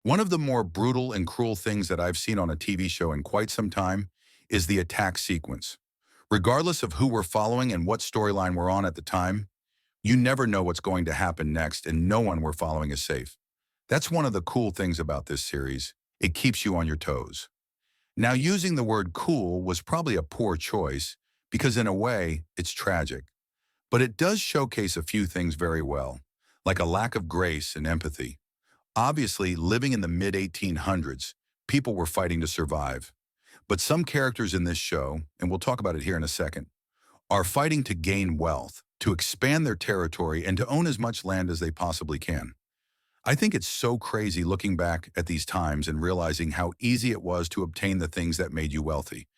One of the more brutal and cruel things that I've seen on a TV show in quite some time is the attack sequence. Regardless of who we're following and what storyline we're on at the time, you never know what's going to happen next and no one we're following is safe. That's one of the cool things about this series. It keeps you on your toes. Now, using the word cool was probably a poor choice because in a way, it's tragic. But it does showcase a few things very well, like a lack of grace and empathy. Obviously, living in the mid-1800s, people were fighting to survive. But some characters in this show, and we'll talk about it here in a second, are fighting to gain wealth, to expand their territory, and to own as much land as they possibly can. I think it's so crazy looking back at these times and realizing how easy it was to obtain the things that made you wealthy.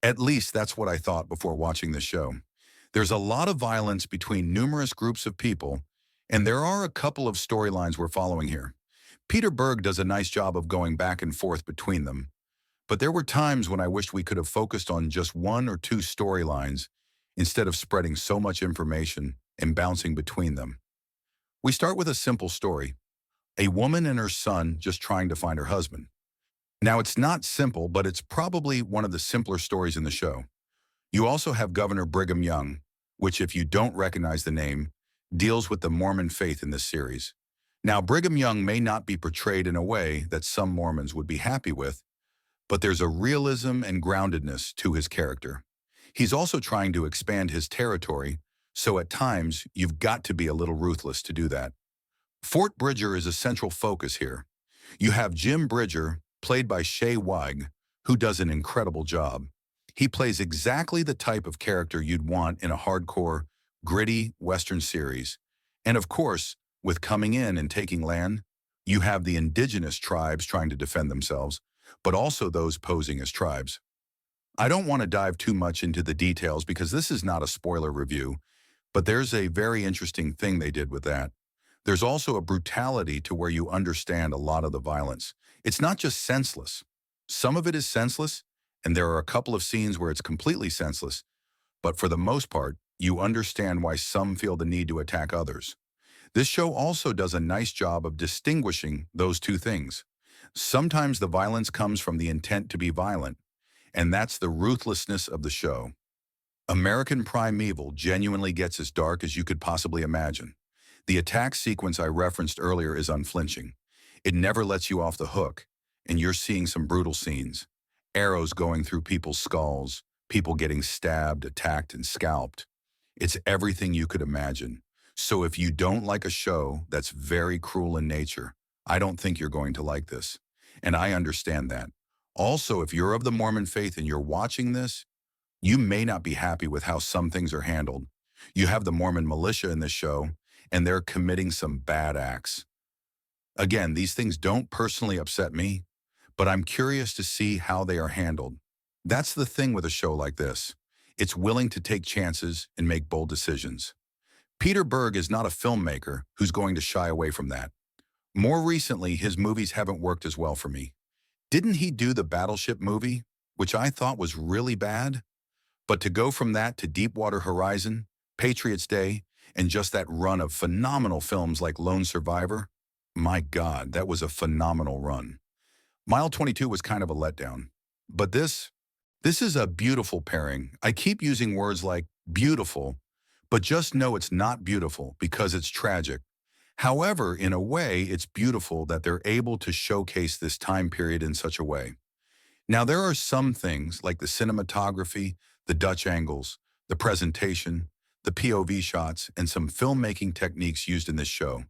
At least that's what I thought before watching the show. There's a lot of violence between numerous groups of people, and there are a couple of storylines we're following here. Peter Berg does a nice job of going back and forth between them, but there were times when I wished we could have focused on just one or two storylines instead of spreading so much information and bouncing between them. We start with a simple story, a woman and her son just trying to find her husband. Now, it's not simple, but it's probably one of the simpler stories in the show. You also have Governor Brigham Young, which, if you don't recognize the name, deals with the Mormon faith in this series. Now, Brigham Young may not be portrayed in a way that some Mormons would be happy with, but there's a realism and groundedness to his character. He's also trying to expand his territory, so at times you've got to be a little ruthless to do that. Fort Bridger is a central focus here. You have Jim Bridger, played by Shea Weig, who does an incredible job. He plays exactly the type of character you'd want in a hardcore, gritty Western series. And of course, with coming in and taking land, you have the indigenous tribes trying to defend themselves, but also those posing as tribes. I don't want to dive too much into the details because this is not a spoiler review, but there's a very interesting thing they did with that. There's also a brutality to where you understand a lot of the violence. It's not just senseless. Some of it is senseless, and there are a couple of scenes where it's completely senseless, but for the most part, you understand why some feel the need to attack others. This show also does a nice job of distinguishing those two things. Sometimes the violence comes from the intent to be violent, and that's the ruthlessness of the show. American Primeval genuinely gets as dark as you could possibly imagine. The attack sequence I referenced earlier is unflinching. It never lets you off the hook, and you're seeing some brutal scenes. Arrows going through people's skulls, people getting stabbed, attacked, and scalped. It's everything you could imagine. So if you don't like a show that's very cruel in nature, I don't think you're going to like this. And I understand that. Also, if you're of the Mormon faith and you're watching this, you may not be happy with how some things are handled. You have the Mormon militia in this show, and they're committing some bad acts. Again, these things don't personally upset me, but I'm curious to see how they are handled. That's the thing with a show like this. It's willing to take chances and make bold decisions. Peter Berg is not a filmmaker who's going to shy away from that. More recently, his movies haven't worked as well for me. Didn't he do the Battleship movie, which I thought was really bad? But to go from that to Deepwater Horizon, Patriots Day, and just that run of phenomenal films like Lone Survivor, my God, that was a phenomenal run. Mile 22 was kind of a letdown. But this is a beautiful pairing. I keep using words like beautiful, but just know it's not beautiful because it's tragic. However, in a way, it's beautiful that they're able to showcase this time period in such a way. Now, there are some things like the cinematography, the Dutch angles, the presentation, the POV shots, and some filmmaking techniques used in this show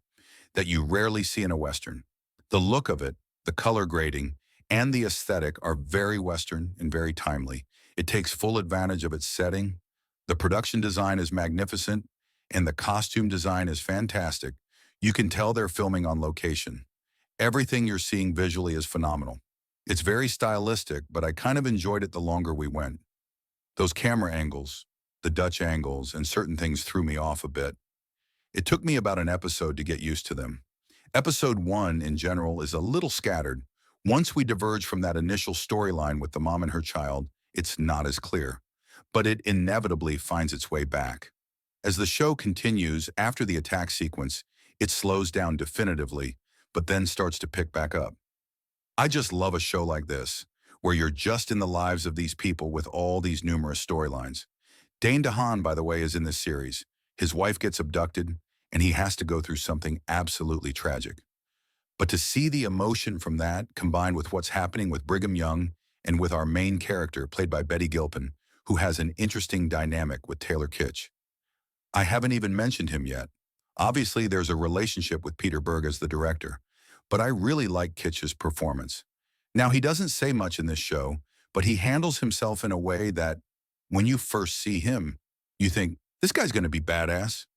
that you rarely see in a Western. The look of it, the color grading, and the aesthetic are very Western and very timely. It takes full advantage of its setting. The production design is magnificent, and the costume design is fantastic. You can tell they're filming on location. Everything you're seeing visually is phenomenal. It's very stylistic, but I kind of enjoyed it the longer we went. Those camera angles, the Dutch angles, and certain things threw me off a bit. It took me about an episode to get used to them. Episode 1, in general, is a little scattered. Once we diverge from that initial storyline with the mom and her child, it's not as clear. But it inevitably finds its way back. As the show continues after the attack sequence, it slows down definitively, but then starts to pick back up. I just love a show like this, where you're just in the lives of these people with all these numerous storylines. Dane DeHaan, by the way, is in this series. His wife gets abducted, and he has to go through something absolutely tragic. But to see the emotion from that combined with what's happening with Brigham Young and with our main character, played by Betty Gilpin, who has an interesting dynamic with Taylor Kitsch. I haven't even mentioned him yet. Obviously, there's a relationship with Peter Berg as the director, but I really like Kitsch's performance. Now, he doesn't say much in this show, but he handles himself in a way that, when you first see him, you think, this guy's going to be badass.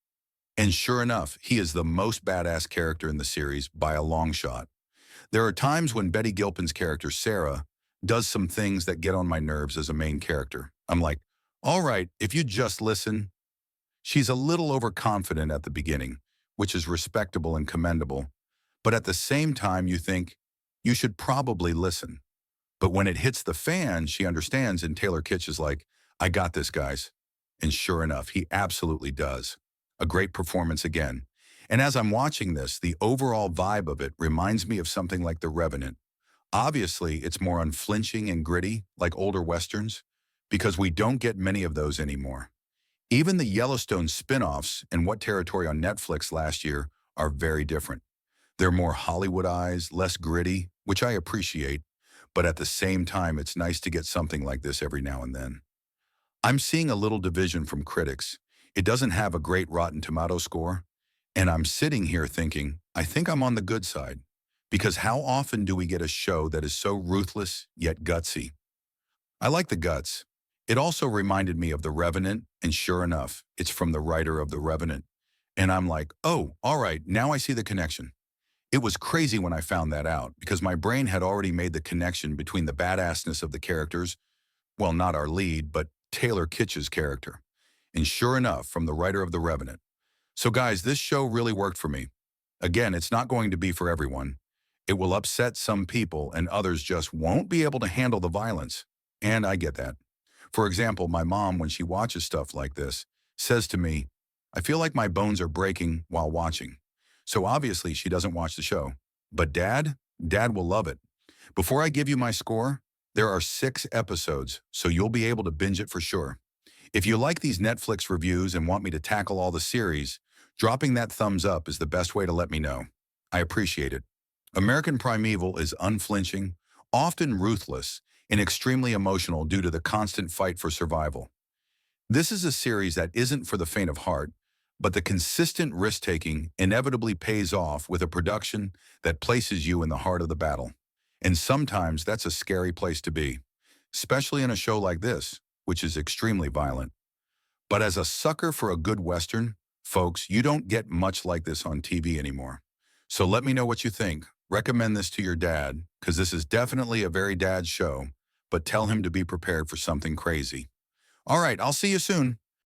And sure enough, he is the most badass character in the series by a long shot. There are times when Betty Gilpin's character, Sarah, does some things that get on my nerves as a main character. I'm like, all right, if you just listen. She's a little overconfident at the beginning, which is respectable and commendable. But at the same time, you think, you should probably listen. But when it hits the fan, she understands, and Taylor Kitsch is like, I got this, guys. And sure enough, he absolutely does. A great performance again. And as I'm watching this, the overall vibe of it reminds me of something like The Revenant. Obviously, it's more unflinching and gritty, like older westerns, because we don't get many of those anymore. Even the Yellowstone spin-offs and What Territory on Netflix last year are very different. They're more Hollywoodized, less gritty, which I appreciate, but at the same time, it's nice to get something like this every now and then. I'm seeing a little division from critics. It doesn't have a great Rotten Tomato score, and I'm sitting here thinking, I think I'm on the good side. Because how often do we get a show that is so ruthless yet gutsy? I like the guts. It also reminded me of The Revenant, and sure enough, it's from the writer of The Revenant. And I'm like, oh, all right, now I see the connection. It was crazy when I found that out, because my brain had already made the connection between the badassness of the characters, well, not our lead, but Taylor Kitsch's character. And sure enough, from the writer of The Revenant. So guys, this show really worked for me. Again, it's not going to be for everyone. It will upset some people, and others just won't be able to handle the violence. And I get that. For example, my mom, when she watches stuff like this, says to me, I feel like my bones are breaking while watching. So obviously she doesn't watch the show. But Dad will love it. Before I give you my score, there are 6 episodes, so you'll be able to binge it for sure. If you like these Netflix reviews and want me to tackle all the series, dropping that thumbs up is the best way to let me know. I appreciate it. American Primeval is unflinching, often ruthless, and extremely emotional due to the constant fight for survival. This is a series that isn't for the faint of heart, but the consistent risk-taking inevitably pays off with a production that places you in the heart of the battle. And sometimes that's a scary place to be, especially in a show like this, which is extremely violent. But as a sucker for a good Western, folks, you don't get much like this on TV anymore. So let me know what you think. Recommend this to your dad, because this is definitely a very dad show, but tell him to be prepared for something crazy. All right, I'll see you soon.